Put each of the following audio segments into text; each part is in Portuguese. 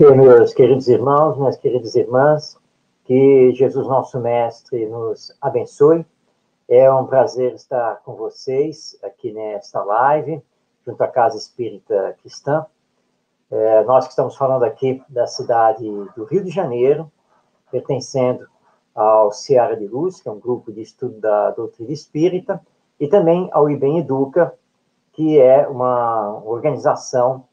Namastê, meus queridos irmãos, minhas queridas irmãs, que Jesus, nosso Mestre, nos abençoe. É um prazer estar com vocês aqui nesta live, junto à Casa Espírita Cristã. Nós que estamos falando aqui da cidade do Rio de Janeiro, pertencendo ao Seara de Luz, que é um grupo de estudo da doutrina espírita, e também ao IBEM Educa, que é uma organização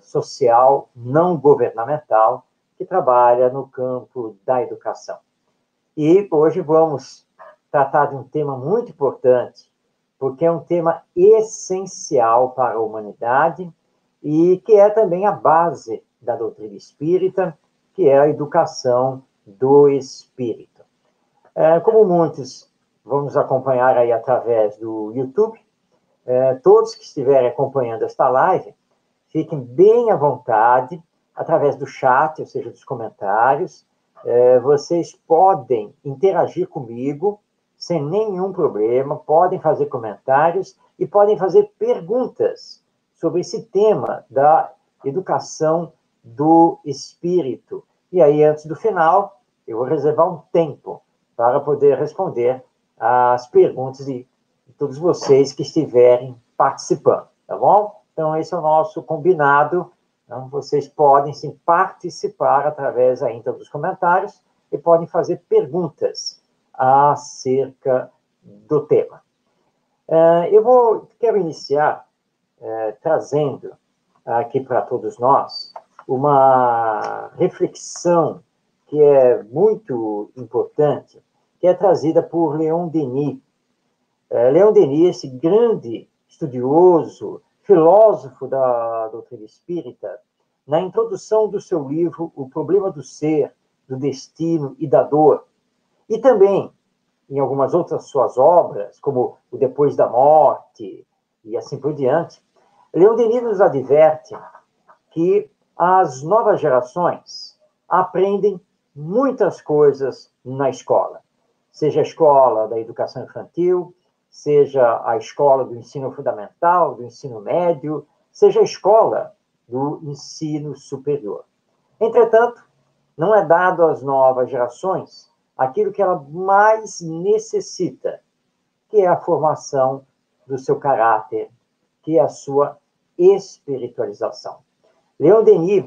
social não governamental que trabalha no campo da educação. E hoje vamos tratar de um tema muito importante, porque é um tema essencial para a humanidade e que é também a base da doutrina espírita, que é a educação do espírito. Como muitos vão nos acompanhar aí através do YouTube, todos que estiverem acompanhando esta live, fiquem bem à vontade, através do chat, ou seja, dos comentários. Vocês podem interagir comigo sem nenhum problema, podem fazer comentários e podem fazer perguntas sobre esse tema da educação do espírito. E aí, antes do final, eu vou reservar um tempo para poder responder as perguntas de todos vocês que estiverem participando, tá bom? Então, esse é o nosso combinado. Então, vocês podem, sim, participar através ainda dos comentários e podem fazer perguntas acerca do tema. Quero iniciar trazendo aqui para todos nós uma reflexão que é muito importante, que é trazida por Leon Denis. Leon Denis, esse grande estudioso, filósofo da doutrina espírita, na introdução do seu livro O Problema do Ser, do Destino e da Dor, e também em algumas outras suas obras, como O Depois da Morte e assim por diante, Leon Denis nos adverte que as novas gerações aprendem muitas coisas na escola, seja a escola da educação infantil, seja a escola do ensino fundamental, do ensino médio, seja a escola do ensino superior. Entretanto, não é dado às novas gerações aquilo que ela mais necessita, que é a formação do seu caráter, que é a sua espiritualização. Leon Denis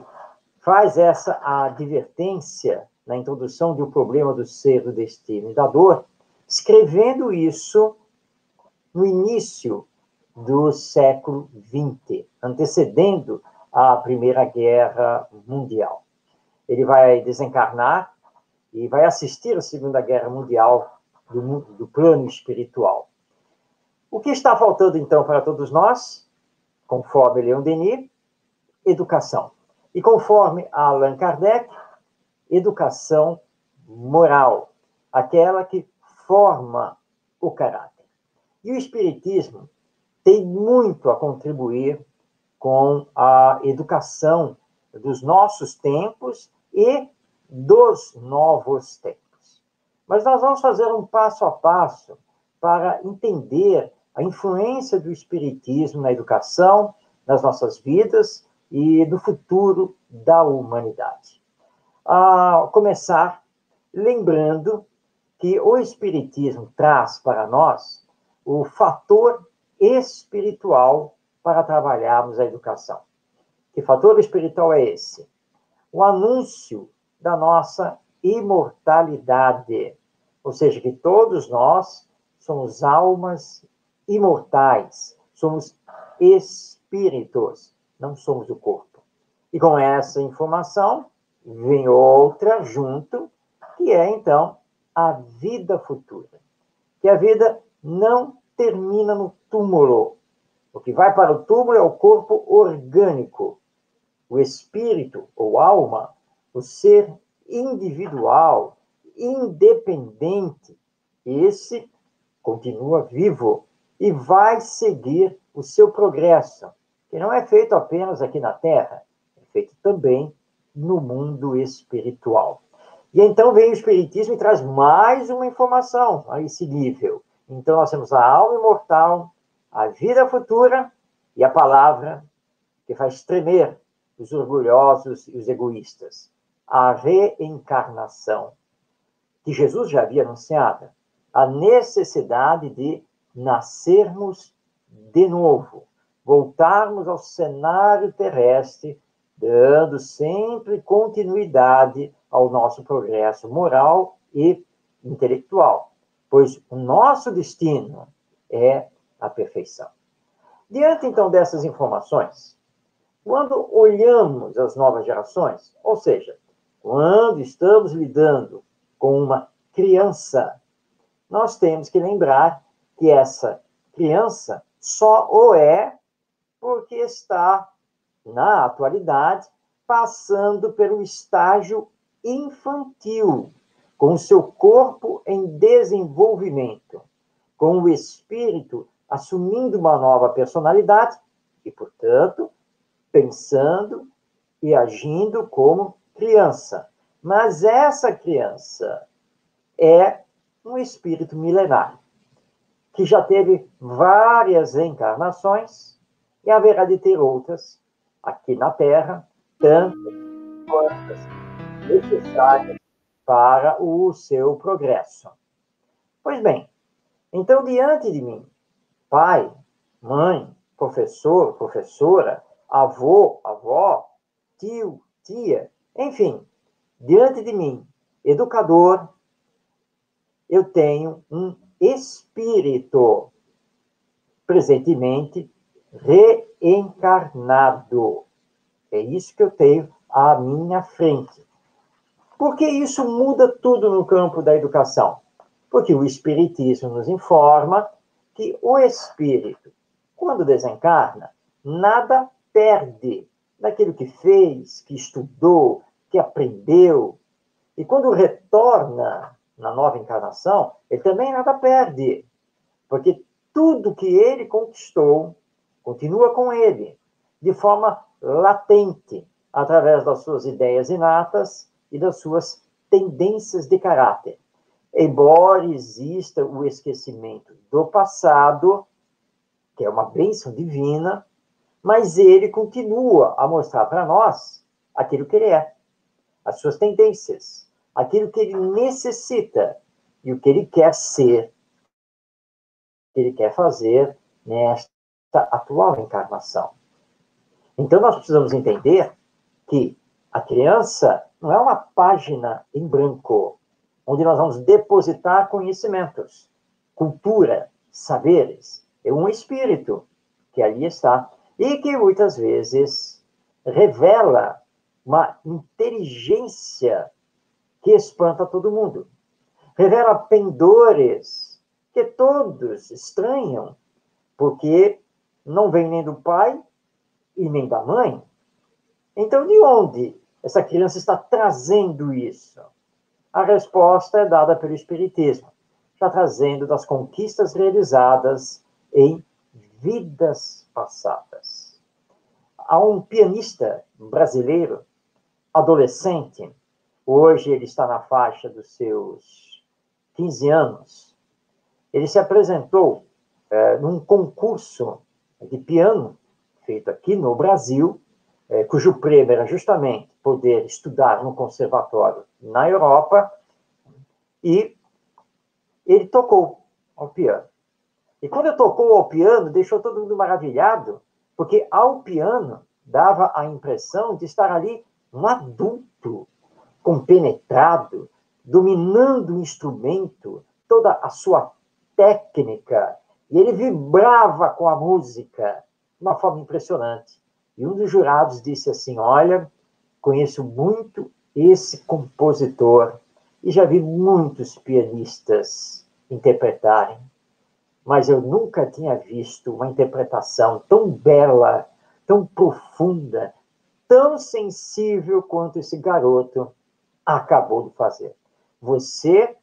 faz essa advertência na introdução do Problema do Ser, do Destino e da Dor, escrevendo isso no início do século XX, antecedendo a Primeira Guerra Mundial. Ele vai desencarnar e vai assistir à Segunda Guerra Mundial do plano espiritual. O que está faltando, então, para todos nós, conforme Leon Denis? Educação. E conforme Allan Kardec, educação moral, aquela que forma o caráter. E o Espiritismo tem muito a contribuir com a educação dos nossos tempos e dos novos tempos. Mas nós vamos fazer um passo a passo para entender a influência do Espiritismo na educação, nas nossas vidas e no futuro da humanidade. A começar lembrando que o Espiritismo traz para nós o fator espiritual para trabalharmos a educação. Que fator espiritual é esse? O anúncio da nossa imortalidade, ou seja, que todos nós somos almas imortais, somos espíritos, não somos o corpo. E com essa informação vem outra junto, que é então a vida futura. Que a vida não termina no túmulo. O que vai para o túmulo é o corpo orgânico. O espírito, ou alma, o ser individual, independente, esse continua vivo e vai seguir o seu progresso, que não é feito apenas aqui na Terra, é feito também no mundo espiritual. E então vem o Espiritismo e traz mais uma informação a esse nível. Então, nós temos a alma imortal, a vida futura e a palavra que faz tremer os orgulhosos e os egoístas. A reencarnação, que Jesus já havia anunciado, a necessidade de nascermos de novo, voltarmos ao cenário terrestre, dando sempre continuidade ao nosso progresso moral e intelectual, pois o nosso destino é a perfeição. Diante, então, dessas informações, quando olhamos as novas gerações, ou seja, quando estamos lidando com uma criança, nós temos que lembrar que essa criança só o é porque está, na atualidade, passando pelo estágio infantil, com o seu corpo em desenvolvimento, com o espírito assumindo uma nova personalidade e, portanto, pensando e agindo como criança. Mas essa criança é um espírito milenar, que já teve várias encarnações e haverá de ter outras aqui na Terra, tantas quantas necessárias para o seu progresso. Pois bem, então, diante de mim, pai, mãe, professor, professora, avô, avó, tio, tia, enfim, diante de mim, educador, eu tenho um espírito presentemente reencarnado. É isso que eu tenho à minha frente. Por que isso muda tudo no campo da educação? Porque o Espiritismo nos informa que o espírito, quando desencarna, nada perde daquilo que fez, que estudou, que aprendeu. E quando retorna na nova encarnação, ele também nada perde, porque tudo que ele conquistou continua com ele, de forma latente, através das suas ideias inatas e das suas tendências de caráter. Embora exista o esquecimento do passado, que é uma bênção divina, mas ele continua a mostrar para nós aquilo que ele é, as suas tendências, aquilo que ele necessita e o que ele quer ser, o que ele quer fazer nesta atual encarnação. Então, nós precisamos entender que a criança não é uma página em branco, onde nós vamos depositar conhecimentos, cultura, saberes. É um espírito que ali está e que muitas vezes revela uma inteligência que espanta todo mundo. Revela pendores que todos estranham, porque não vem nem do pai e nem da mãe. Então, de onde essa criança está trazendo isso? A resposta é dada pelo Espiritismo, está trazendo das conquistas realizadas em vidas passadas. Há um pianista brasileiro, adolescente, hoje ele está na faixa dos seus 15 anos. Ele se apresentou num concurso de piano feito aqui no Brasil, cujo prêmio era justamente poder estudar no conservatório na Europa, e ele tocou ao piano. E quando ele tocou ao piano, deixou todo mundo maravilhado, porque ao piano dava a impressão de estar ali um adulto, compenetrado, dominando o instrumento, toda a sua técnica, e ele vibrava com a música de uma forma impressionante. E um dos jurados disse assim: olha, conheço muito esse compositor e já vi muitos pianistas interpretarem, mas eu nunca tinha visto uma interpretação tão bela, tão profunda, tão sensível quanto esse garoto acabou de fazer. Você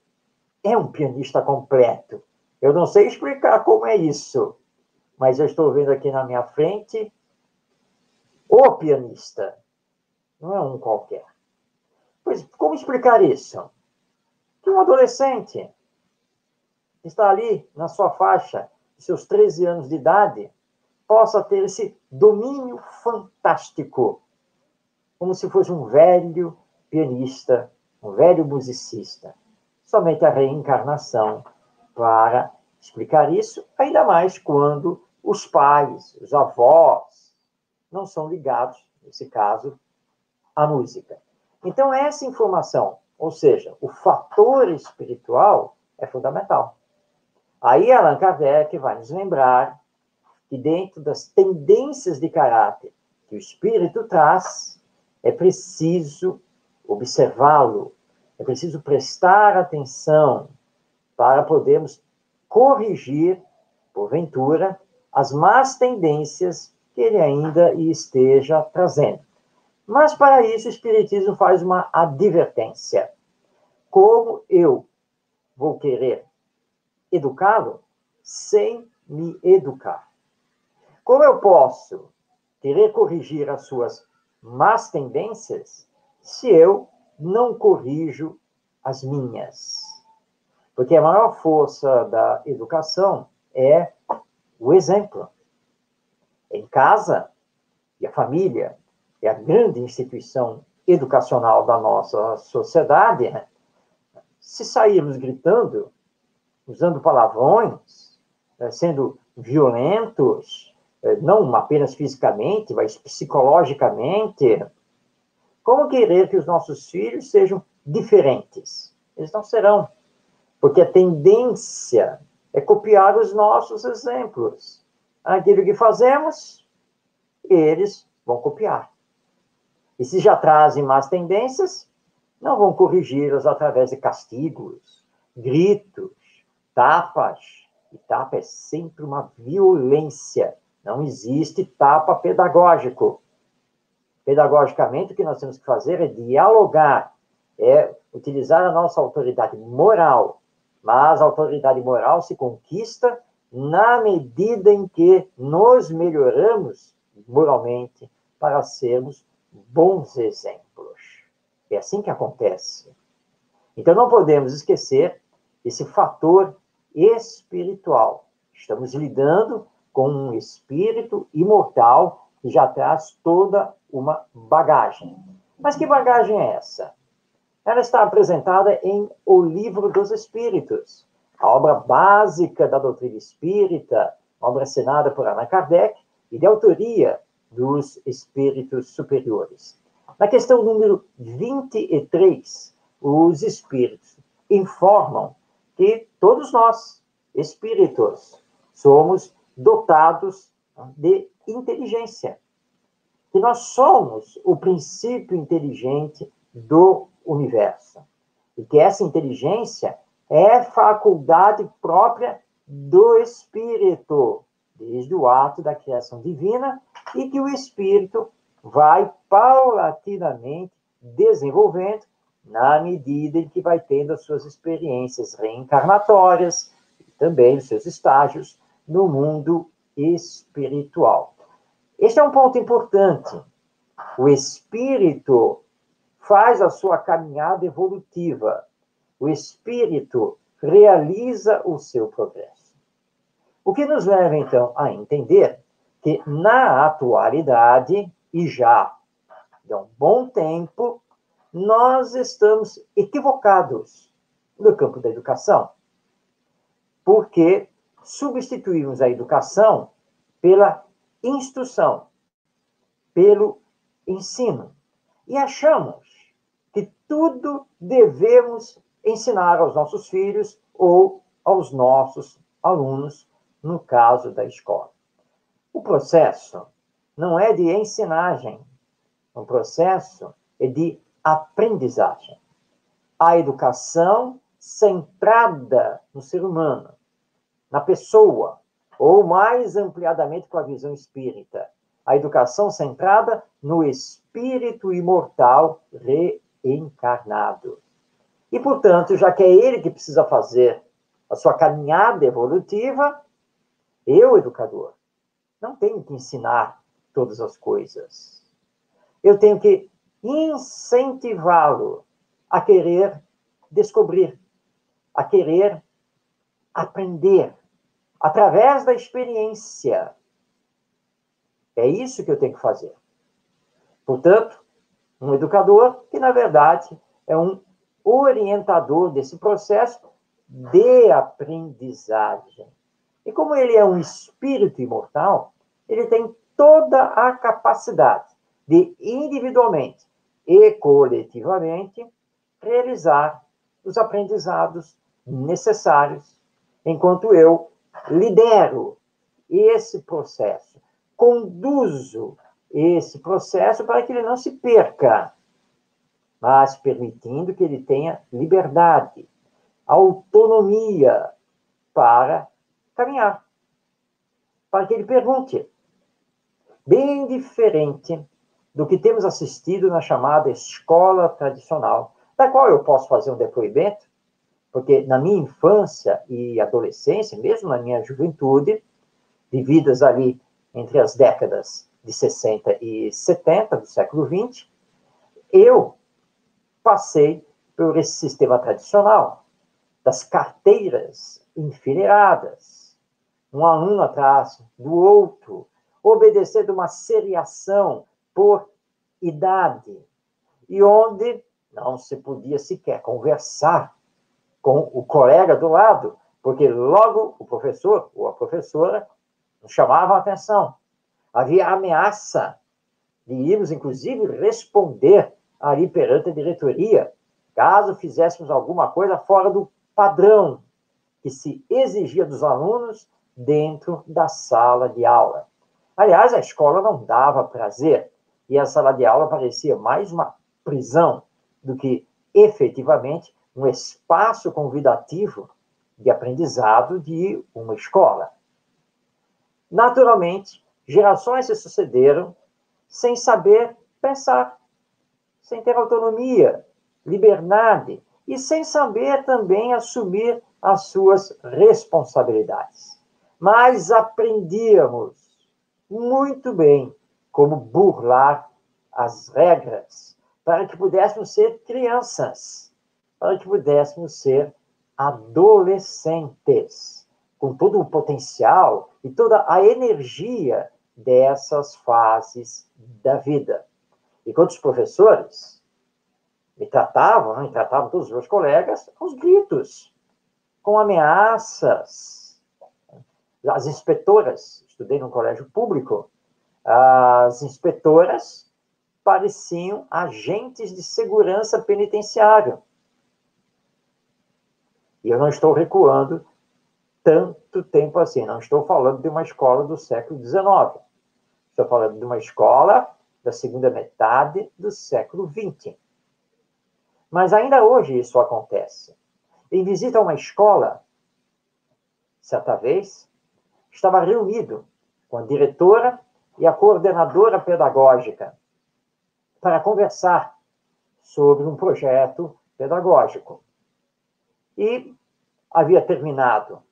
é um pianista completo. Eu não sei explicar como é isso, mas eu estou vendo aqui na minha frente o pianista. Não é um qualquer. Pois como explicar isso? Que um adolescente está ali na sua faixa, seus 13 anos de idade, possa ter esse domínio fantástico como se fosse um velho pianista, um velho musicista. Somente a reencarnação para explicar isso, ainda mais quando os pais, os avós, não são ligados, nesse caso, à música. Então, essa informação, ou seja, o fator espiritual, é fundamental. Aí Allan Kardec vai nos lembrar que dentro das tendências de caráter que o espírito traz, é preciso observá-lo, é preciso prestar atenção para podermos corrigir, porventura, as más tendências que ele ainda esteja trazendo. Mas, para isso, o Espiritismo faz uma advertência. Como eu vou querer educá-lo sem me educar? Como eu posso querer corrigir as suas más tendências se eu não corrijo as minhas? Porque a maior força da educação é o exemplo. Em casa, e a família é a grande instituição educacional da nossa sociedade. Se sairmos gritando, usando palavrões, sendo violentos, não apenas fisicamente, mas psicologicamente, como querer que os nossos filhos sejam diferentes? Eles não serão, porque a tendência é copiar os nossos exemplos. Aquilo que fazemos, eles vão copiar. E se já trazem más tendências, não vão corrigi-las através de castigos, gritos, tapas. E tapa é sempre uma violência. Não existe tapa pedagógico. Pedagogicamente, o que nós temos que fazer é dialogar, é utilizar a nossa autoridade moral. Mas a autoridade moral se conquista na medida em que nos melhoramos moralmente para sermos bons exemplos. É assim que acontece. Então, não podemos esquecer esse fator espiritual. Estamos lidando com um espírito imortal que já traz toda uma bagagem. Mas que bagagem é essa? Ela está apresentada em O Livro dos Espíritos, a obra básica da doutrina espírita, obra assinada por Allan Kardec e de autoria dos espíritos superiores. Na questão número 23, os espíritos informam que todos nós, espíritos, somos dotados de inteligência. Que nós somos o princípio inteligente do universo. E que essa inteligência é faculdade própria do espírito, desde o ato da criação divina, e que o espírito vai paulatinamente desenvolvendo na medida em que vai tendo as suas experiências reencarnatórias e também os seus estágios no mundo espiritual. Este é um ponto importante. O espírito faz a sua caminhada evolutiva. O espírito realiza o seu progresso. O que nos leva, então, a entender que, na atualidade, e já de um bom tempo, nós estamos equivocados no campo da educação, porque substituímos a educação pela instrução, pelo ensino, e achamos que tudo devemos ensinar aos nossos filhos ou aos nossos alunos, no caso da escola. O processo não é de ensinagem, o processo é de aprendizagem. A educação centrada no ser humano, na pessoa, ou mais ampliadamente com a visão espírita, a educação centrada no espírito imortal reencarnado. E, portanto, já que é ele que precisa fazer a sua caminhada evolutiva, eu, educador, não tenho que ensinar todas as coisas. Eu tenho que incentivá-lo a querer descobrir, a querer aprender, através da experiência. É isso que eu tenho que fazer. Portanto, Um educador que, na verdade, é um orientador desse processo de aprendizagem. E como ele é um espírito imortal, ele tem toda a capacidade de, individualmente e coletivamente, realizar os aprendizados necessários, enquanto eu lidero esse processo, conduzo esse processo para que ele não se perca, mas permitindo que ele tenha liberdade, autonomia para caminhar, para que ele pergunte. Bem diferente do que temos assistido na chamada escola tradicional, da qual eu posso fazer um depoimento, porque na minha infância e adolescência, mesmo na minha juventude, vividas ali entre as décadas de 60 e 70 do século XX, eu passei por esse sistema tradicional, das carteiras enfileiradas, um aluno atrás do outro, obedecendo uma seriação por idade, e onde não se podia sequer conversar com o colega do lado, porque logo o professor ou a professora nos chamavam a atenção. Havia ameaça de irmos, inclusive, responder ali perante a diretoria, caso fizéssemos alguma coisa fora do padrão que se exigia dos alunos dentro da sala de aula. Aliás, a escola não dava prazer, e a sala de aula parecia mais uma prisão do que, efetivamente, um espaço convidativo de aprendizado de uma escola. Naturalmente, gerações se sucederam sem saber pensar, sem ter autonomia, liberdade, e sem saber também assumir as suas responsabilidades. Mas aprendíamos muito bem como burlar as regras para que pudéssemos ser crianças, para que pudéssemos ser adolescentes, com todo o potencial e toda a energia dessas fases da vida. E quando os professores me tratavam, e tratavam todos os meus colegas, aos gritos, com ameaças. As inspetoras, estudei num colégio público, as inspetoras pareciam agentes de segurança penitenciária. E eu não estou recuando tanto tempo assim, não estou falando de uma escola do século XIX, estou falando de uma escola da segunda metade do século XX. Mas ainda hoje isso acontece. Em visita a uma escola, certa vez, estava reunido com a diretora e a coordenadora pedagógica para conversar sobre um projeto pedagógico. E havia terminado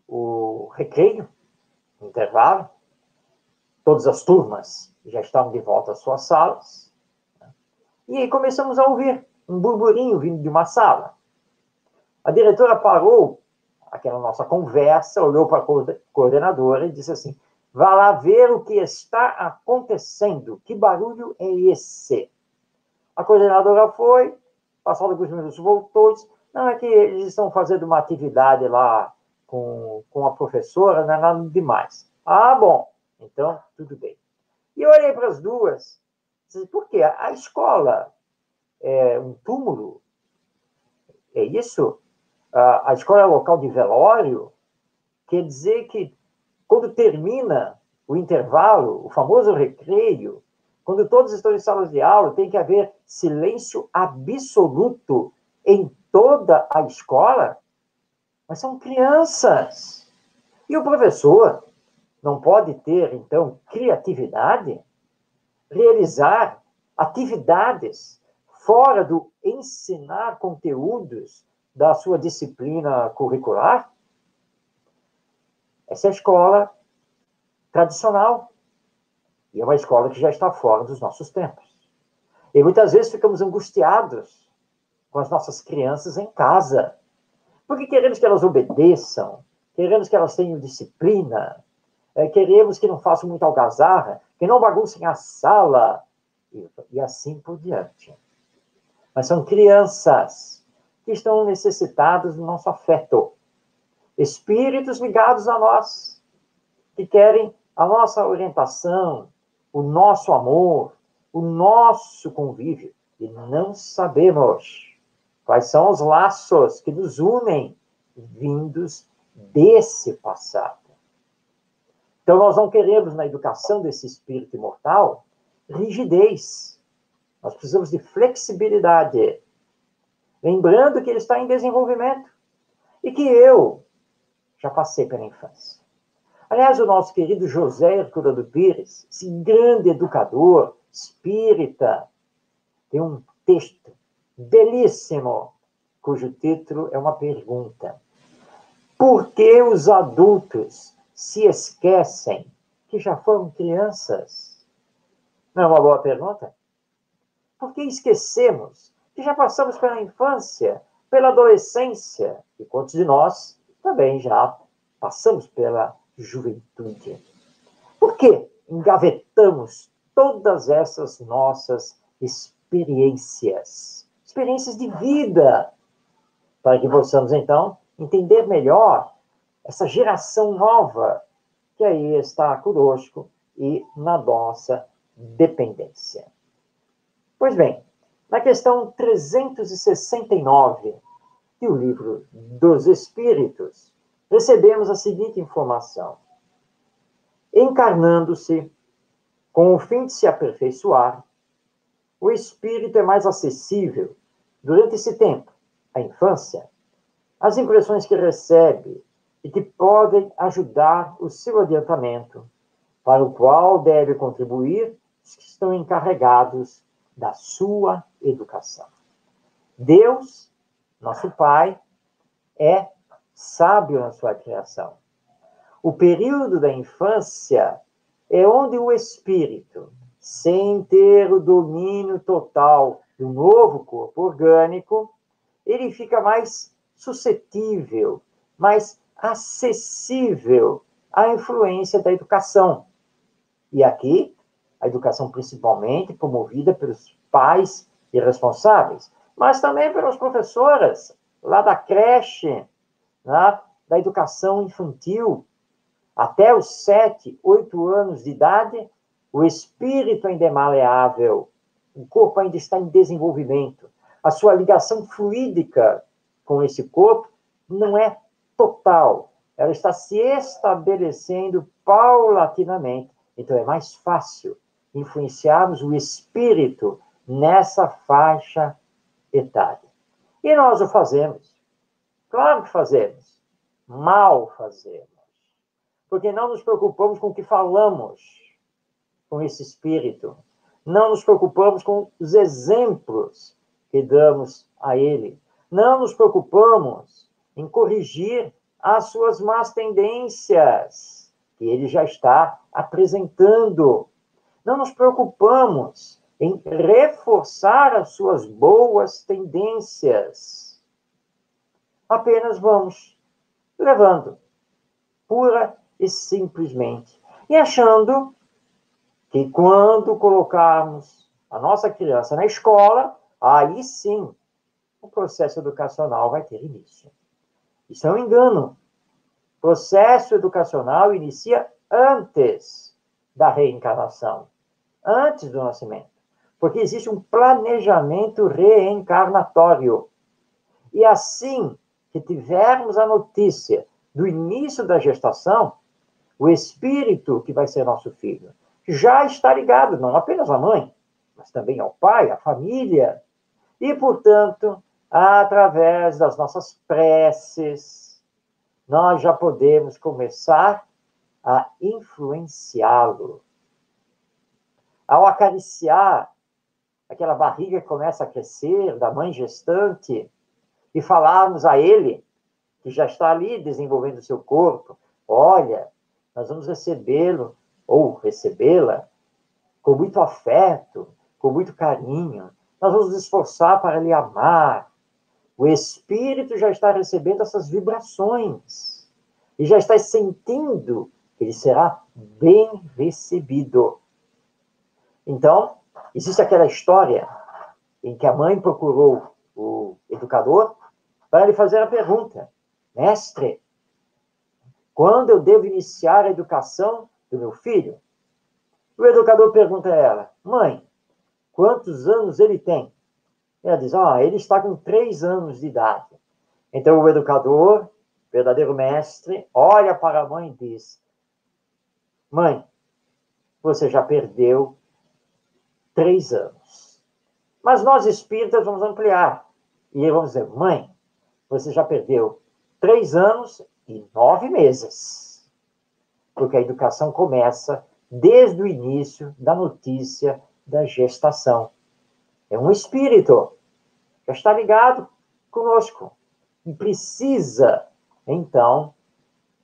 o recreio, o intervalo, todas as turmas já estavam de volta às suas salas, e aí começamos a ouvir um burburinho vindo de uma sala. A diretora parou aquela nossa conversa, olhou para a coordenadora e disse assim: vá lá ver o que está acontecendo, que barulho é esse? A coordenadora foi, passado alguns minutos voltou e disse: não, é que eles estão fazendo uma atividade lá com a professora, não é nada demais. Ah, bom, então tudo bem. E eu olhei para as duas, disse: por quê? A escola é um túmulo? É isso? A escola é local de velório? Quer dizer que quando termina o intervalo, o famoso recreio, quando todos estão em salas de aula, tem que haver silêncio absoluto em toda a escola? Mas são crianças. E o professor não pode ter, então, criatividade? Realizar atividades fora do ensinar conteúdos da sua disciplina curricular? Essa é a escola tradicional. E é uma escola que já está fora dos nossos tempos. E muitas vezes ficamos angustiados com as nossas crianças em casa, porque queremos que elas obedeçam, queremos que elas tenham disciplina, queremos que não façam muita algazarra, que não baguncem a sala. e assim por diante. Mas são crianças que estão necessitadas do nosso afeto. Espíritos ligados a nós, que querem a nossa orientação, o nosso amor, o nosso convívio. E não sabemos quais são os laços que nos unem vindos desse passado. Então, nós não queremos, na educação desse espírito imortal, rigidez. Nós precisamos de flexibilidade. Lembrando que ele está em desenvolvimento. E que eu já passei pela infância. Aliás, o nosso querido José Herculano Pires, esse grande educador espírita, tem um texto belíssimo, cujo título é uma pergunta. Por que os adultos se esquecem que já foram crianças? Não é uma boa pergunta? Por que esquecemos que já passamos pela infância, pela adolescência? E quantos de nós também já passamos pela juventude? Por que engavetamos todas essas nossas experiências de vida, para que possamos, então, entender melhor essa geração nova que aí está conosco e na nossa dependência. Pois bem, na questão 369 do Livro dos Espíritos, recebemos a seguinte informação. Encarnando-se com o fim de se aperfeiçoar, o espírito é mais acessível, durante esse tempo, a infância, às impressões que recebe e que podem ajudar o seu adiantamento, para o qual deve contribuir os que estão encarregados da sua educação. Deus, nosso Pai, é sábio na sua criação. O período da infância é onde o espírito, sem ter o domínio total do novo corpo orgânico, ele fica mais suscetível, mais acessível à influência da educação. E aqui, a educação principalmente promovida pelos pais e responsáveis, mas também pelas professoras, lá da creche, lá da educação infantil. Até os 7, 8 anos de idade, o espírito ainda é maleável, o corpo ainda está em desenvolvimento. A sua ligação fluídica com esse corpo não é total. Ela está se estabelecendo paulatinamente. Então, é mais fácil influenciarmos o espírito nessa faixa etária. E nós o fazemos. Claro que fazemos. Mal fazemos. Porque não nos preocupamos com o que falamos com esse espírito. Não nos preocupamos com os exemplos que damos a ele. Não nos preocupamos em corrigir as suas más tendências, que ele já está apresentando. Não nos preocupamos em reforçar as suas boas tendências. Apenas vamos levando, pura e simplesmente, e achando que quando colocarmos a nossa criança na escola, aí sim o processo educacional vai ter início. Isso é um engano. O processo educacional inicia antes da reencarnação, antes do nascimento, porque existe um planejamento reencarnatório. E assim que tivermos a notícia do início da gestação, o espírito que vai ser nosso filho já está ligado, não apenas à mãe, mas também ao pai, à família. E, portanto, através das nossas preces, nós já podemos começar a influenciá-lo. Ao acariciar aquela barriga que começa a crescer, da mãe gestante, e falarmos a ele, que já está ali desenvolvendo o seu corpo, olha, nós vamos recebê-lo, ou recebê-la, com muito afeto, com muito carinho. Nós vamos nos esforçar para lhe amar. O espírito já está recebendo essas vibrações e já está sentindo que ele será bem recebido. Então, Existe aquela história em que a mãe procurou o educador para lhe fazer a pergunta: mestre, quando eu devo iniciar a educação do meu filho? O educador pergunta a ela: mãe, quantos anos ele tem? Ela diz: ele está com 3 anos de idade. Então o educador, verdadeiro mestre, olha para a mãe e diz: mãe, você já perdeu 3 anos. Mas nós espíritas vamos ampliar. E vamos dizer: mãe, você já perdeu 3 anos e 9 meses. Porque a educação começa desde o início da notícia da gestação. É um espírito, já está ligado conosco. E precisa, então,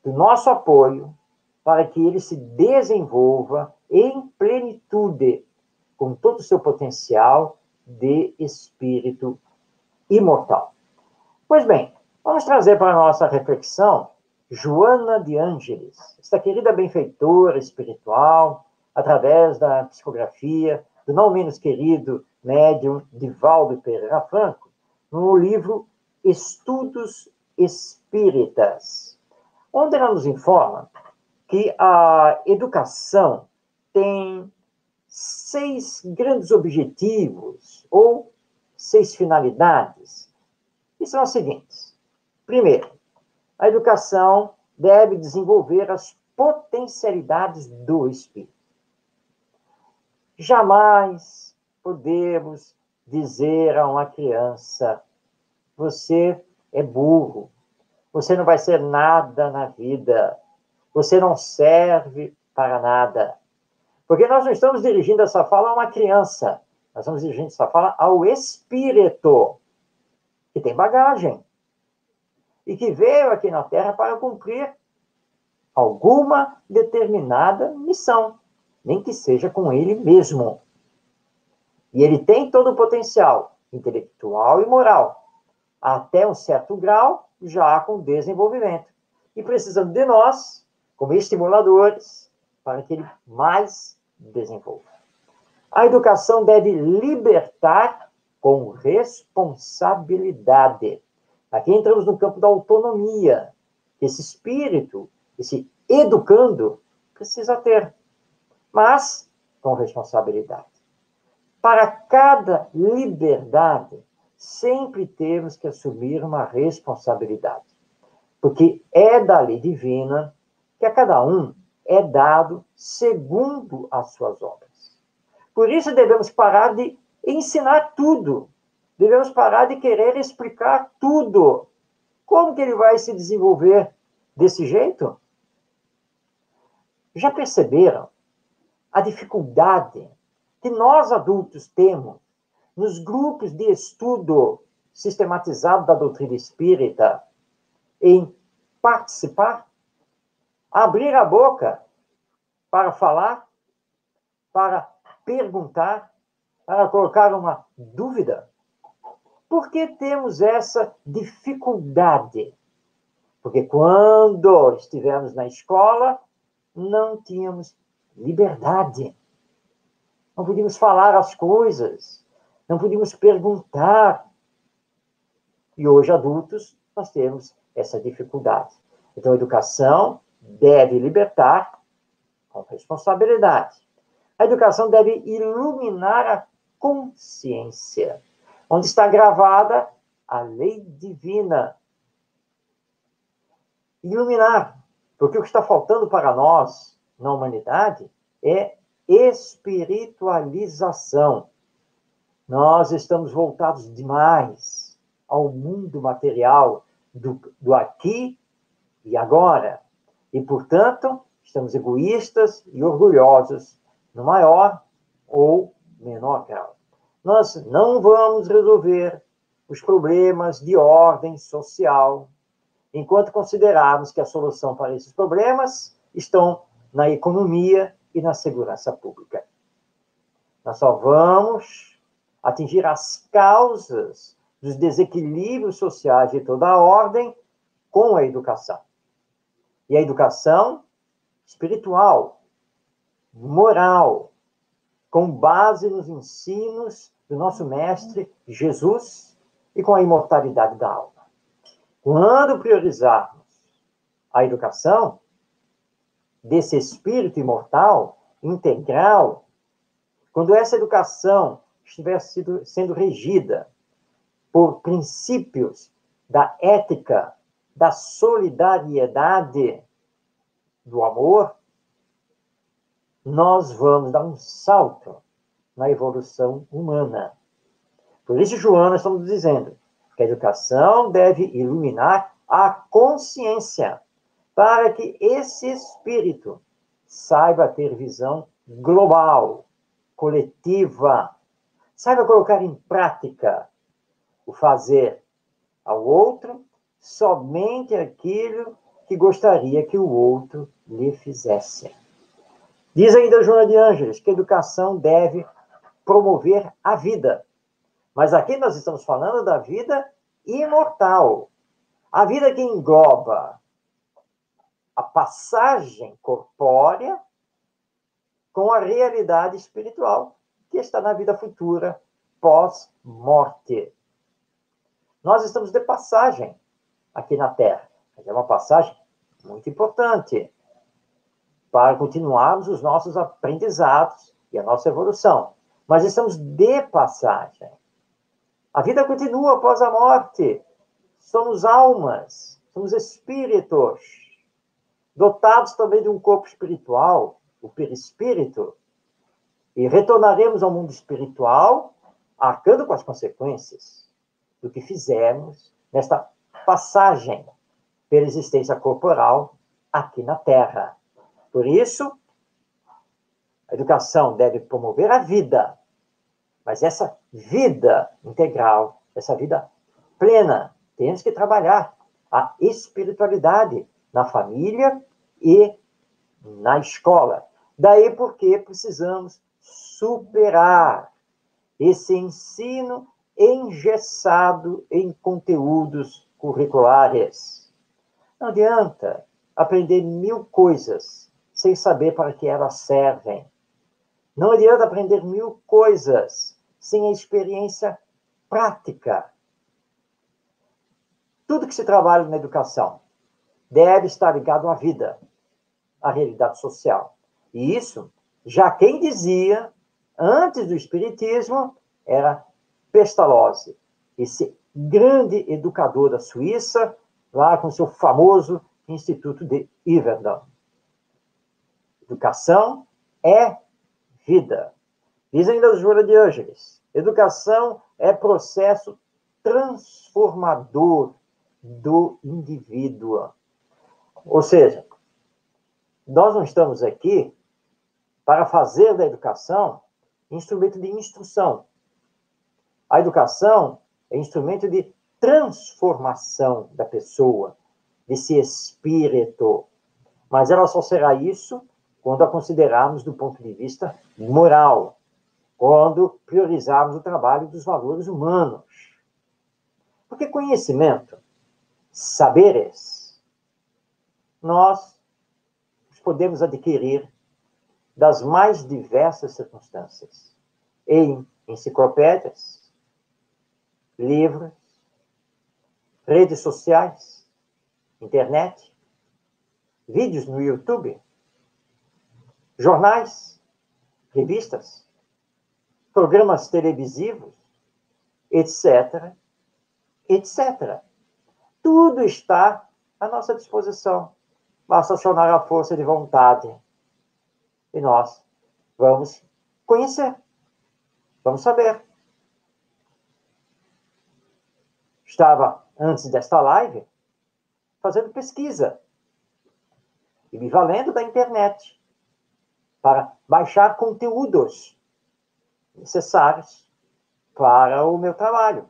do nosso apoio para que ele se desenvolva em plenitude, com todo o seu potencial de espírito imortal. Pois bem, vamos trazer para a nossa reflexão Joana de Ângeles, esta querida benfeitora espiritual, através da psicografia do não menos querido médium Divaldo Pereira Franco, no livro Estudos Espíritas, onde ela nos informa que a educação tem 6 grandes objetivos ou 6 finalidades, e são as seguintes. Primeiro, a educação deve desenvolver as potencialidades do espírito. Jamais podemos dizer a uma criança: você é burro, você não vai ser nada na vida, você não serve para nada. Porque nós não estamos dirigindo essa fala a uma criança, nós estamos dirigindo essa fala ao espírito, que tem bagagem, e que veio aqui na Terra para cumprir alguma determinada missão, nem que seja com ele mesmo. E ele tem todo o potencial intelectual e moral, até um certo grau, já com desenvolvimento. E precisando de nós, como estimuladores, para que ele mais desenvolva. A educação deve libertar com responsabilidade. Aqui entramos no campo da autonomia. Esse espírito, esse educando, precisa ter, mas com responsabilidade. Para cada liberdade, sempre temos que assumir uma responsabilidade, porque é da lei divina que a cada um é dado segundo as suas obras. Por isso devemos parar de ensinar tudo, devemos parar de querer explicar tudo. Como que ele vai se desenvolver desse jeito? Já perceberam a dificuldade que nós adultos temos nos grupos de estudo sistematizado da doutrina espírita em participar, abrir a boca para falar, para perguntar, para colocar uma dúvida? Por que temos essa dificuldade? Porque quando estivemos na escola, não tínhamos liberdade. Não podíamos falar as coisas, não podíamos perguntar. E hoje, adultos, nós temos essa dificuldade. Então, a educação deve libertar com responsabilidade. A educação deve iluminar a consciência, onde está gravada a lei divina. Iluminar, porque o que está faltando para nós, na humanidade, é espiritualização. Nós estamos voltados demais ao mundo material do aqui e agora. E, portanto, estamos egoístas e orgulhosos no maior ou menor grau. Nós não vamos resolver os problemas de ordem social enquanto considerarmos que a solução para esses problemas estão na economia e na segurança pública. Nós só vamos atingir as causas dos desequilíbrios sociais de toda a ordem com a educação. E a educação espiritual, moral, com base nos ensinos do nosso mestre Jesus e com a imortalidade da alma. Quando priorizarmos a educação desse espírito imortal, integral, quando essa educação estiver sendo regida por princípios da ética, da solidariedade, do amor, nós vamos dar um salto na evolução humana. Por isso, Joana, estamos dizendo que a educação deve iluminar a consciência para que esse espírito saiba ter visão global, coletiva, saiba colocar em prática o fazer ao outro somente aquilo que gostaria que o outro lhe fizesse. Diz ainda Joana de Ângeles que a educação deve promover a vida. Mas aqui nós estamos falando da vida imortal. A vida que engloba a passagem corpórea com a realidade espiritual, que está na vida futura, pós-morte. Nós estamos de passagem aqui na Terra. Mas é uma passagem muito importante para continuarmos os nossos aprendizados e a nossa evolução. Mas estamos de passagem. A vida continua após a morte. Somos almas, somos espíritos, dotados também de um corpo espiritual, o perispírito, e retornaremos ao mundo espiritual, arcando com as consequências do que fizemos nesta passagem pela existência corporal aqui na Terra. Por isso, a educação deve promover a vida, mas essa vida integral, essa vida plena, temos que trabalhar a espiritualidade na família e na escola. Daí porque precisamos superar esse ensino engessado em conteúdos curriculares. Não adianta aprender 1000 coisas sem saber para que elas servem. Não adianta aprender 1000 coisas sem a experiência prática. Tudo que se trabalha na educação deve estar ligado à vida, à realidade social. E isso, já quem dizia, antes do Espiritismo, era Pestalozzi, esse grande educador da Suíça, lá com seu famoso Instituto de Yverdon. Educação é vida. Diz ainda Joana de Ângeles, educação é processo transformador do indivíduo. Ou seja, nós não estamos aqui para fazer da educação instrumento de instrução. A educação é instrumento de transformação da pessoa, desse espírito. Mas ela só será isso quando a considerarmos do ponto de vista moral, quando priorizarmos o trabalho dos valores humanos. Porque conhecimento, saberes, nós podemos adquirir das mais diversas circunstâncias, em enciclopédias, livros, redes sociais, internet, vídeos no YouTube, jornais, revistas, programas televisivos, etc., etc. Tudo está à nossa disposição. Basta acionar a força de vontade. E nós vamos conhecer, vamos saber. Estava, antes desta live, fazendo pesquisa e me valendo da internet para baixar conteúdos necessários para o meu trabalho.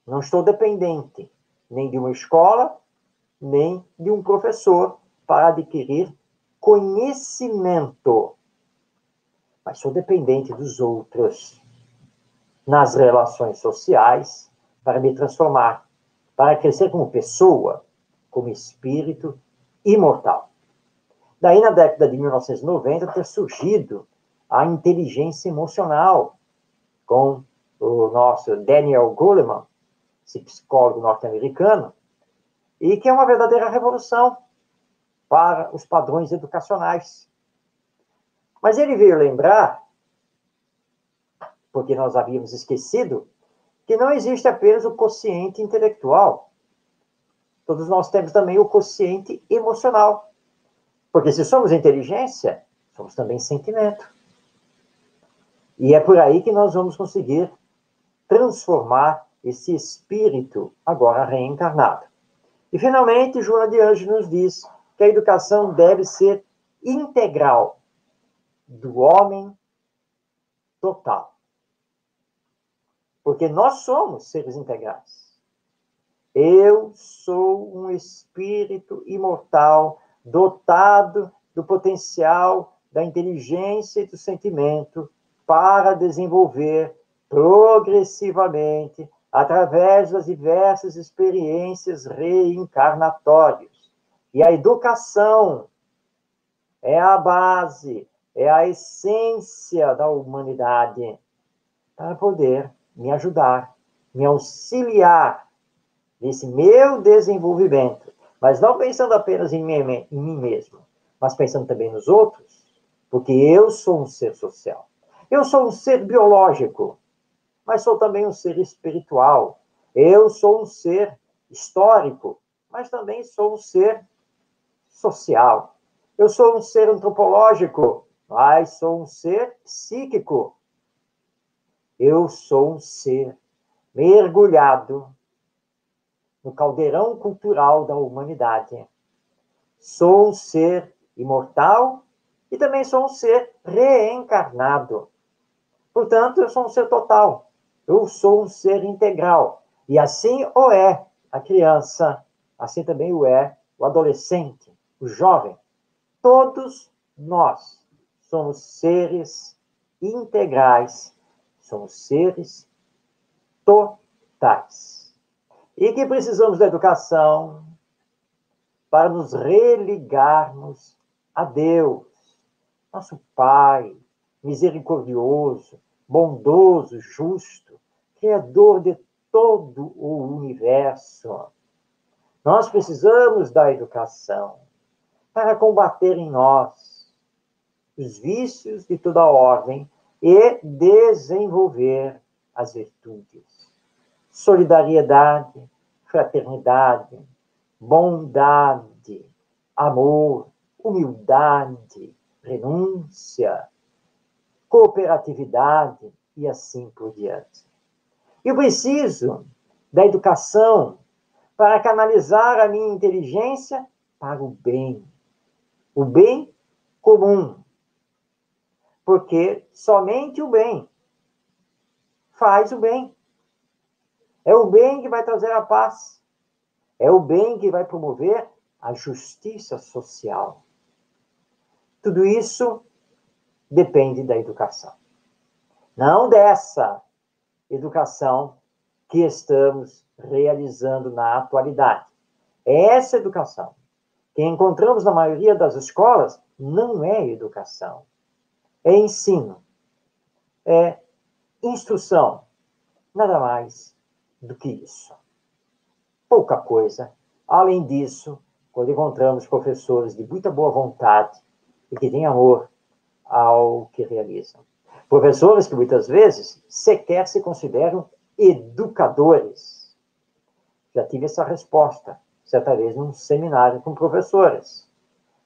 Não estou dependente nem de uma escola, nem de um professor para adquirir conhecimento. Mas sou dependente dos outros nas relações sociais para me transformar, para crescer como pessoa, como espírito imortal. Daí, na década de 1990, ter surgido a inteligência emocional, com o nosso Daniel Goleman, esse psicólogo norte-americano, e que é uma verdadeira revolução para os padrões educacionais. Mas ele veio lembrar, porque nós havíamos esquecido, que não existe apenas o quociente intelectual. Todos nós temos também o quociente emocional. Porque se somos inteligência, somos também sentimento. E é por aí que nós vamos conseguir transformar esse espírito agora reencarnado. E, finalmente, Joana de Anjos nos diz que a educação deve ser integral, do homem total. Porque nós somos seres integrais. Eu sou um espírito imortal, dotado do potencial, da inteligência e do sentimento para desenvolver progressivamente, através das diversas experiências reencarnatórias. E a educação é a base, é a essência da humanidade para poder me ajudar, me auxiliar nesse meu desenvolvimento, mas não pensando apenas em mim mesmo, mas pensando também nos outros, porque eu sou um ser social. Eu sou um ser biológico, mas sou também um ser espiritual. Eu sou um ser histórico, mas também sou um ser social. Eu sou um ser antropológico, mas sou um ser psíquico. Eu sou um ser mergulhado no caldeirão cultural da humanidade. Sou um ser imortal e também sou um ser reencarnado. Portanto, eu sou um ser total. Eu sou um ser integral. E assim o é a criança, assim também o é o adolescente, o jovem. Todos nós somos seres integrais, somos seres totais. E que precisamos da educação para nos religarmos a Deus, nosso Pai, misericordioso, bondoso, justo, Criador de todo o universo. Nós precisamos da educação para combater em nós os vícios de toda ordem e desenvolver as virtudes. Solidariedade, fraternidade, bondade, amor, humildade, renúncia, cooperatividade e assim por diante. Eu preciso da educação para canalizar a minha inteligência para o bem comum. Porque somente o bem faz o bem. É o bem que vai trazer a paz. É o bem que vai promover a justiça social. Tudo isso depende da educação. Não dessa educação que estamos realizando na atualidade. Essa educação que encontramos na maioria das escolas não é educação. É ensino. É instrução. Nada mais do que isso. Pouca coisa. Além disso, quando encontramos professores de muita boa vontade e que têm amor ao que realizam. Professores que muitas vezes sequer se consideram educadores. Já tive essa resposta, certa vez num seminário com professores.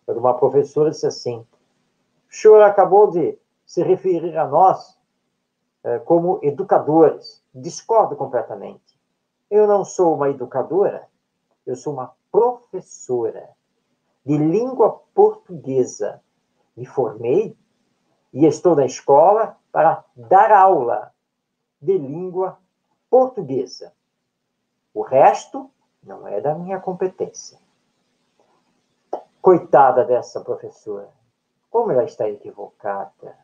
Quando uma professora disse assim: o senhor acabou de se referir a nós como educadores. Discordo completamente. Eu não sou uma educadora, eu sou uma professora de língua portuguesa. Me formei e estou na escola para dar aula de língua portuguesa. O resto não é da minha competência. Coitada dessa professora. Como ela está equivocada.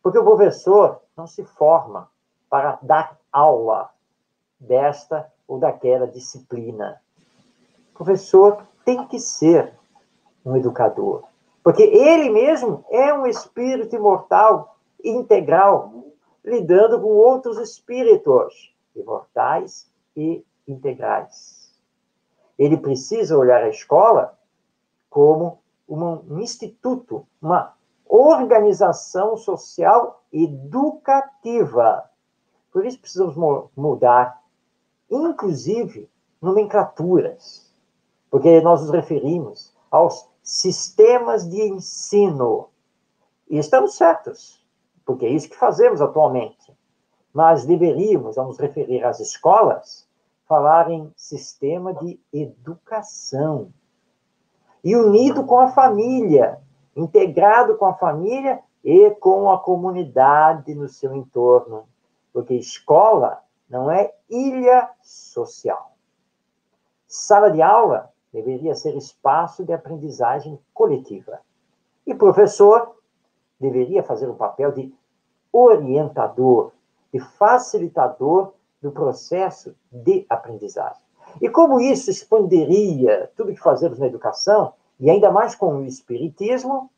Porque o professor não se forma para dar aula desta ou daquela disciplina. O professor tem que ser um educador. Porque ele mesmo é um espírito imortal, integral, lidando com outros espíritos imortais e integrais. Ele precisa olhar a escola como um instituto, uma organização social educativa. Por isso precisamos mudar, inclusive, nomenclaturas, porque nós nos referimos aos sistemas de ensino. E estamos certos, porque é isso que fazemos atualmente. Mas deveríamos, ao nos referir às escolas, falar em sistema de educação. E unido com a família, integrado com a família e com a comunidade no seu entorno. Porque escola não é ilha social. Sala de aula deveria ser espaço de aprendizagem coletiva. E professor deveria fazer o papel de orientador, de facilitador do processo de aprendizagem. E como isso expandiria tudo que fazemos na educação, e ainda mais com o espiritismo,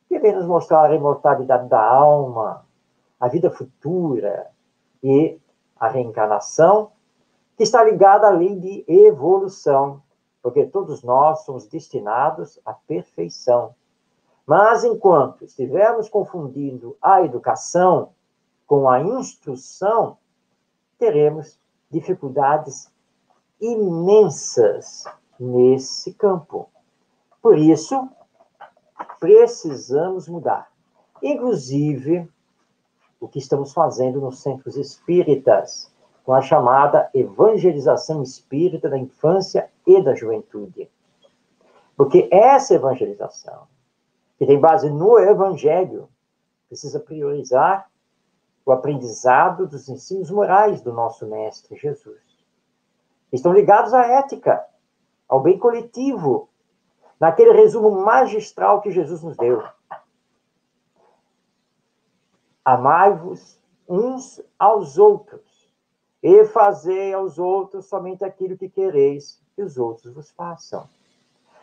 que vem nos mostrar a imortalidade da alma, a vida futura e a reencarnação, que está ligada à lei de evolução, porque todos nós somos destinados à perfeição. Mas enquanto estivermos confundindo a educação com a instrução, teremos dificuldades imensas nesse campo. Por isso, precisamos mudar. Inclusive, o que estamos fazendo nos centros espíritas, com a chamada evangelização espírita da infância e da juventude. Porque essa evangelização, que tem base no Evangelho, precisa priorizar o aprendizado dos ensinos morais do nosso Mestre Jesus. Estão ligados à ética, ao bem coletivo, naquele resumo magistral que Jesus nos deu. Amai-vos uns aos outros, e fazei aos outros somente aquilo que quereis que os outros vos façam.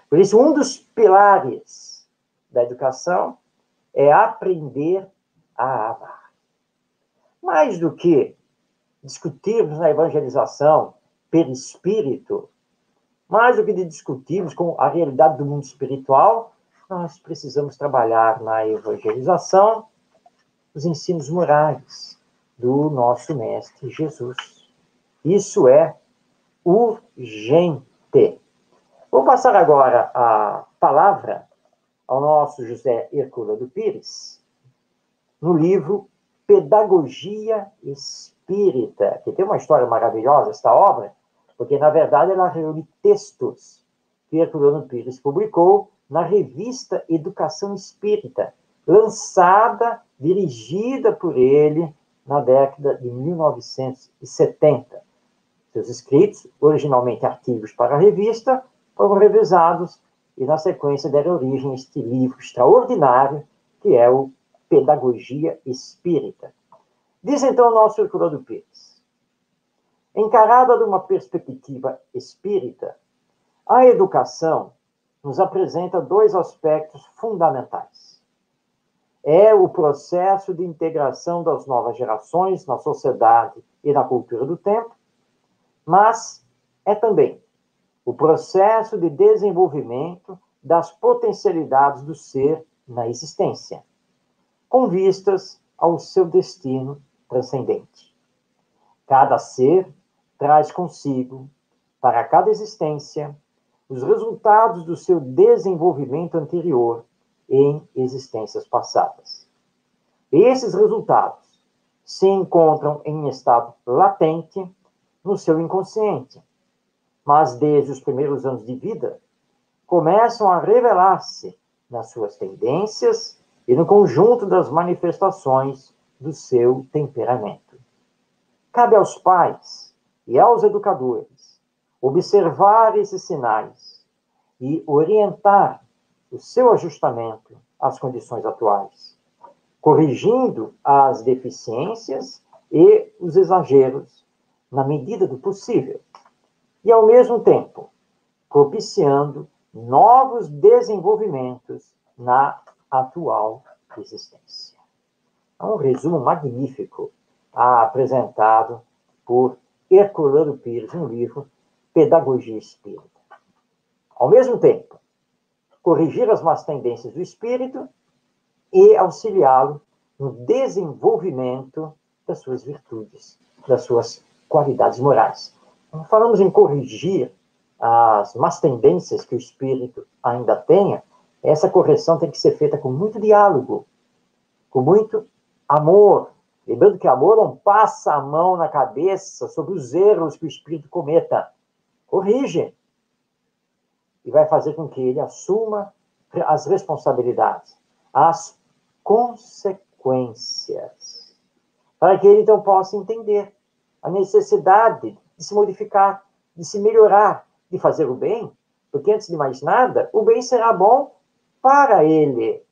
Por isso, um dos pilares da educação é aprender a amar. Mais do que discutirmos na evangelização perispírito, mais do que discutirmos com a realidade do mundo espiritual, nós precisamos trabalhar na evangelização os ensinos morais do nosso Mestre Jesus. Isso é urgente. Vou passar agora a palavra ao nosso José Herculano Pires, no livro Pedagogia Espírita, que tem uma história maravilhosa, esta obra, porque, na verdade, ela reúne textos que Herculano Pires publicou na revista Educação Espírita, lançada, dirigida por ele na década de 1970. Seus escritos, originalmente artigos para a revista, foram revisados e, na sequência, deram origem a este livro extraordinário, que é o Pedagogia Espírita. Diz então o nosso Herculano Pires: encarada de uma perspectiva espírita, a educação nos apresenta dois aspectos fundamentais. É o processo de integração das novas gerações na sociedade e na cultura do tempo, mas é também o processo de desenvolvimento das potencialidades do ser na existência, com vistas ao seu destino transcendente. Cada ser traz consigo, para cada existência, os resultados do seu desenvolvimento anterior em existências passadas. Esses resultados se encontram em estado latente no seu inconsciente, mas desde os primeiros anos de vida começam a revelar-se nas suas tendências e no conjunto das manifestações do seu temperamento. Cabe aos pais e aos educadores observar esses sinais e orientar o seu ajustamento às condições atuais, corrigindo as deficiências e os exageros na medida do possível, e, ao mesmo tempo, propiciando novos desenvolvimentos na atual existência. É um resumo magnífico apresentado por Herculano Pires, no livro Pedagogia Espírita. Ao mesmo tempo, corrigir as más tendências do espírito e auxiliá-lo no desenvolvimento das suas virtudes, das suas qualidades morais. Quando falamos em corrigir as más tendências que o espírito ainda tenha, essa correção tem que ser feita com muito diálogo, com muito amor. Lembrando que amor não passa a mão na cabeça sobre os erros que o espírito cometa. Corrige. E vai fazer com que ele assuma as responsabilidades, as consequências, para que ele então possa entender a necessidade de se modificar, de se melhorar, de fazer o bem, porque antes de mais nada, o bem será bom para ele.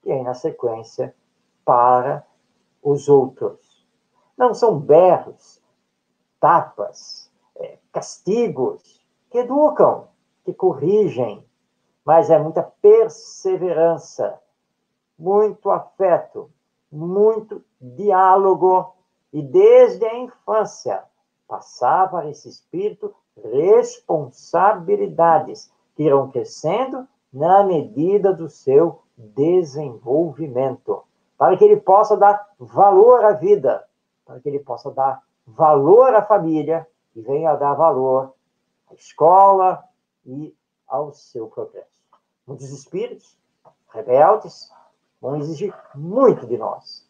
E aí, na sequência, para os outros. Não são berros, tapas, castigos que educam, que corrigem, mas é muita perseverança, muito afeto, muito diálogo, e desde a infância passar para esse espírito responsabilidades que irão crescendo na medida do seu desenvolvimento, para que ele possa dar valor à vida, para que ele possa dar valor à família e venha a dar valor à escola e ao seu progresso. Muitos espíritos rebeldes vão exigir muito de nós,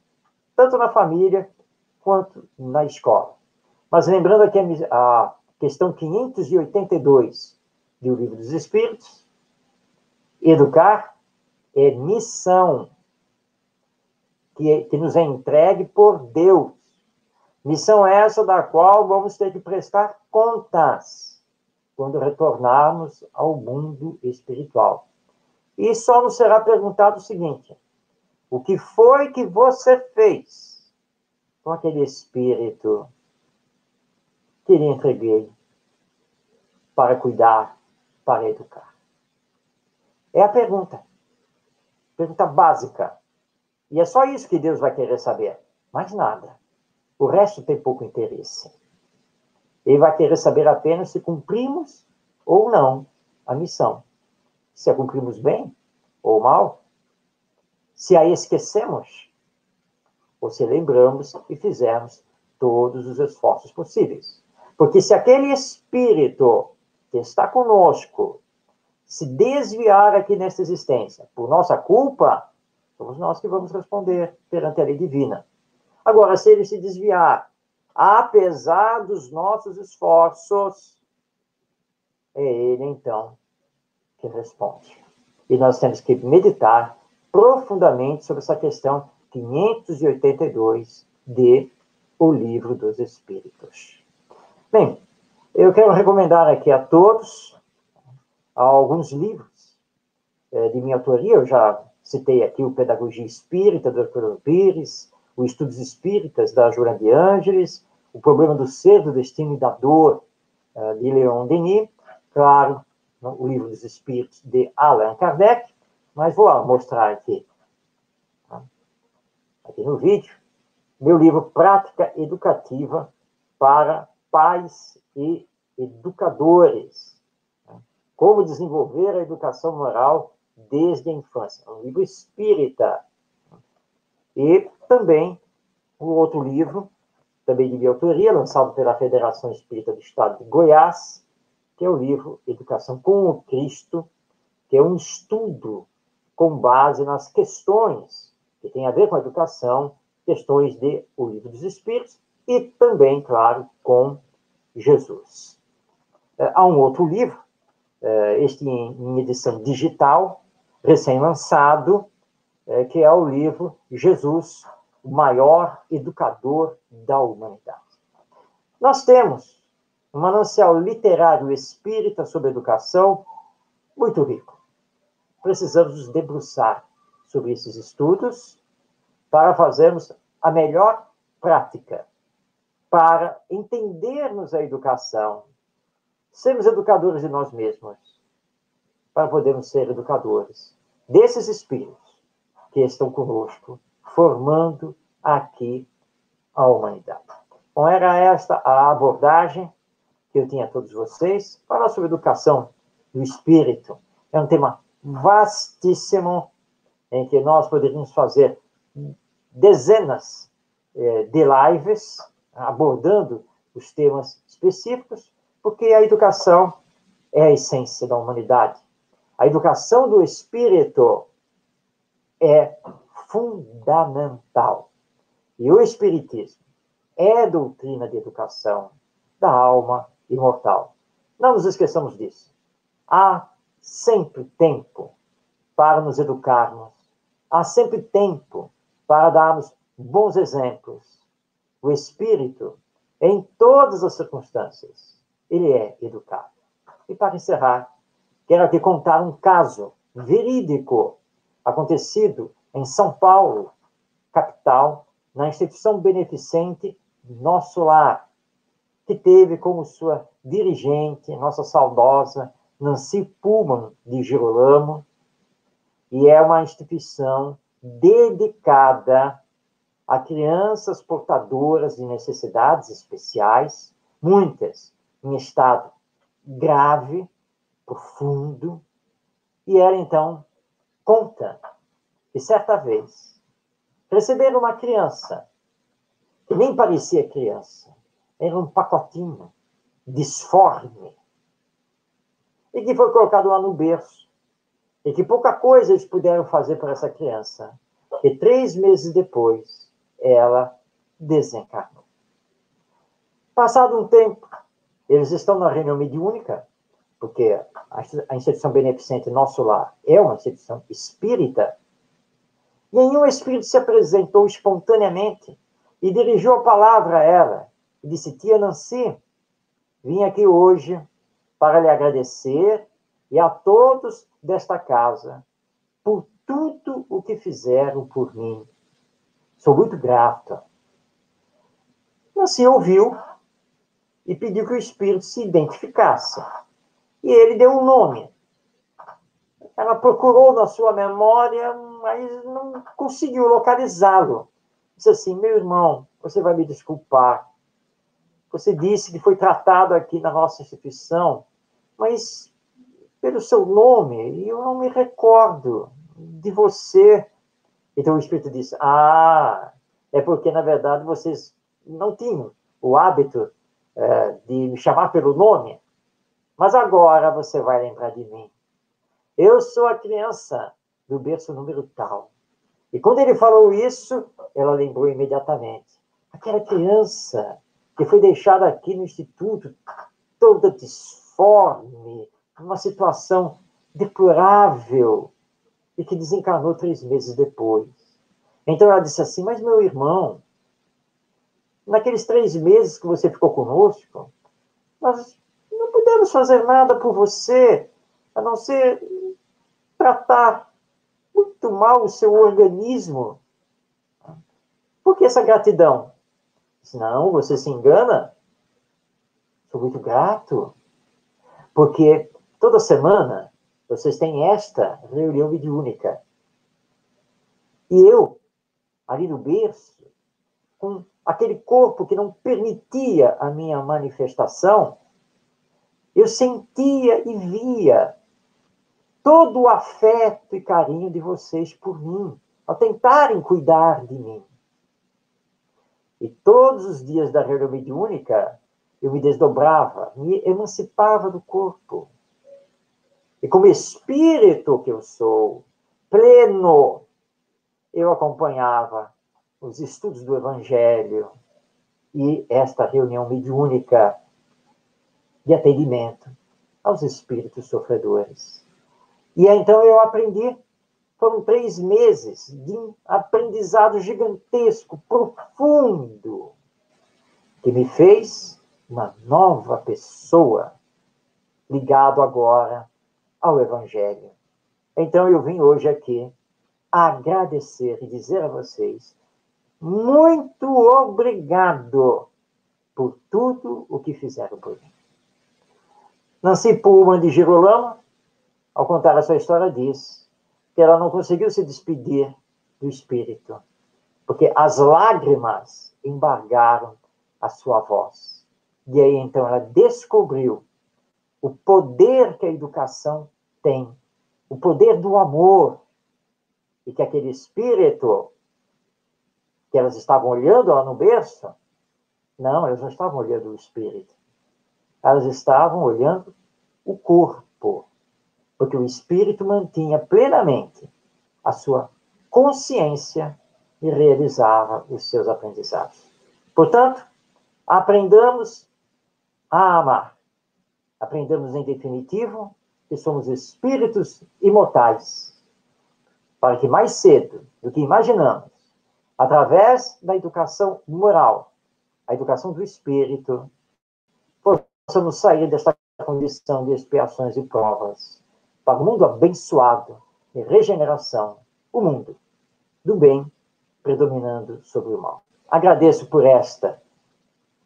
tanto na família quanto na escola. Mas lembrando aqui a questão 582 do Livro dos Espíritos, educar é missão que nos é entregue por Deus. Missão essa da qual vamos ter que prestar contas quando retornarmos ao mundo espiritual. E só nos será perguntado o seguinte: o que foi que você fez com aquele espírito que lhe entreguei para cuidar, para educar? É a pergunta básica. E é só isso que Deus vai querer saber, mais nada. O resto tem pouco interesse. Ele vai querer saber apenas se cumprimos ou não a missão. Se a cumprimos bem ou mal, se a esquecemos, ou se lembramos e fizermos todos os esforços possíveis. Porque se aquele espírito que está conosco se desviar aqui nesta existência por nossa culpa, somos nós que vamos responder perante a lei divina. Agora, se ele se desviar, apesar dos nossos esforços, é ele, então, que responde. E nós temos que meditar profundamente sobre essa questão 582 de O Livro dos Espíritos. Bem, eu quero recomendar aqui a todos alguns livros de minha autoria. Eu já citei aqui o Pedagogia Espírita, do Herculano Pires, o Estudos Espíritas, da Joana de Ângeles, o Problema do Ser, do Destino e da Dor, de Leon Denis, claro, o Livro dos Espíritos, de Allan Kardec, mas vou mostrar aqui no vídeo, meu livro Prática Educativa para Pais e Educadores. Como desenvolver a educação moral desde a infância. Um livro espírita. E também um outro livro, também de minha autoria, lançado pela Federação Espírita do Estado de Goiás, que é o livro Educação com o Cristo, que é um estudo com base nas questões que tem a ver com a educação, questões de O Livro dos Espíritos e também, claro, com Jesus. Há um outro livro, este em edição digital, recém-lançado, que é o livro Jesus, o maior educador da humanidade. Nós temos um manancial literário espírita sobre educação muito rico. Precisamos nos debruçar sobre esses estudos para fazermos a melhor prática, para entendermos a educação, sermos educadores de nós mesmos para podermos ser educadores desses espíritos que estão conosco, formando aqui a humanidade. Bom, era esta a abordagem que eu tinha a todos vocês. Falar sobre educação do espírito é um tema vastíssimo, em que nós poderíamos fazer dezenas de lives abordando os temas específicos, porque a educação é a essência da humanidade. A educação do espírito é fundamental. E o espiritismo é doutrina de educação da alma imortal. Não nos esqueçamos disso. Há sempre tempo para nos educarmos. Há sempre tempo para darmos bons exemplos. O espírito, em todas as circunstâncias, ele é educado. E para encerrar, quero aqui contar um caso verídico acontecido em São Paulo, capital, na instituição beneficente Nosso Lar, que teve como sua dirigente, nossa saudosa Nancy Pullman de Girolamo, e é uma instituição dedicada a crianças portadoras de necessidades especiais, muitas em estado grave, profundo, e ela então conta que certa vez receberam uma criança que nem parecia criança, era um pacotinho disforme, e que foi colocado lá no berço, e que pouca coisa eles puderam fazer para essa criança, e 3 meses depois ela desencarnou. Passado um tempo, eles estão na reunião mediúnica, porque a instituição beneficente Nosso Lar é uma instituição espírita, e nenhum espírito se apresentou espontaneamente e dirigiu a palavra a ela e disse: tia Nancy, vim aqui hoje para lhe agradecer e a todos desta casa por tudo o que fizeram por mim. Sou muito grata. Nancy ouviu e pediu que o espírito se identificasse. E ele deu um nome. Ela procurou na sua memória, mas não conseguiu localizá-lo. Disse assim: meu irmão, você vai me desculpar. Você disse que foi tratado aqui na nossa instituição, mas pelo seu nome, eu não me recordo de você. Então o espírito disse: ah, é porque, na verdade, vocês não tinham o hábito de me chamar pelo nome, mas agora você vai lembrar de mim. Eu sou a criança do berço número tal. E quando ele falou isso, ela lembrou imediatamente. Aquela criança que foi deixada aqui no instituto, toda disforme, numa situação deplorável, e que desencarnou 3 meses depois. Então ela disse assim: mas meu irmão, naqueles 3 meses que você ficou conosco, nós não pudemos fazer nada por você, a não ser tratar muito mal o seu organismo. Por que essa gratidão? Disse: não, você se engana. Sou muito grato, porque toda semana vocês têm esta reunião mediúnica. E eu, ali no berço, com aquele corpo que não permitia a minha manifestação, eu sentia e via todo o afeto e carinho de vocês por mim, ao tentarem cuidar de mim. E todos os dias da reunião mediúnica, eu me desdobrava, me emancipava do corpo. E como espírito que eu sou, pleno, eu acompanhava os estudos do Evangelho e esta reunião mediúnica de atendimento aos espíritos sofredores. E então eu aprendi. Foram 3 meses de um aprendizado gigantesco, profundo, que me fez uma nova pessoa, ligado agora ao Evangelho. Então eu vim hoje aqui agradecer e dizer a vocês: muito obrigado por tudo o que fizeram por mim. Nancy Pullman de Girolamo ao contar a sua história, diz que ela não conseguiu se despedir do espírito, porque as lágrimas embargaram a sua voz. E aí, então, ela descobriu o poder que a educação tem, o poder do amor, e que aquele espírito que elas estavam olhando lá no berço, não, elas não estavam olhando o espírito, elas estavam olhando o corpo, porque o espírito mantinha plenamente a sua consciência e realizava os seus aprendizados. Portanto, aprendamos a amar. Aprendamos, em definitivo, que somos espíritos imortais, para que mais cedo do que imaginamos, através da educação moral, a educação do espírito, possamos sair desta condição de expiações e provas para o mundo abençoado de regeneração, o mundo do bem predominando sobre o mal. Agradeço por esta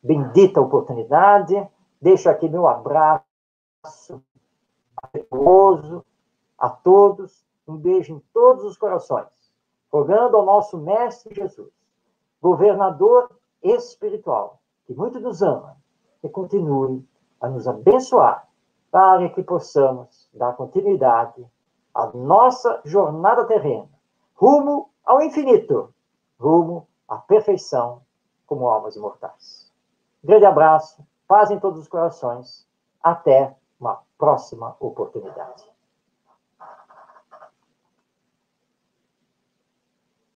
bendita oportunidade, deixo aqui meu abraço afetuoso a todos, um beijo em todos os corações, rogando ao nosso Mestre Jesus, governador espiritual, que muito nos ama, que continue a nos abençoar, para que possamos dar continuidade à nossa jornada terrena, rumo ao infinito, rumo à perfeição como almas imortais. Grande abraço, paz em todos os corações, até uma próxima oportunidade.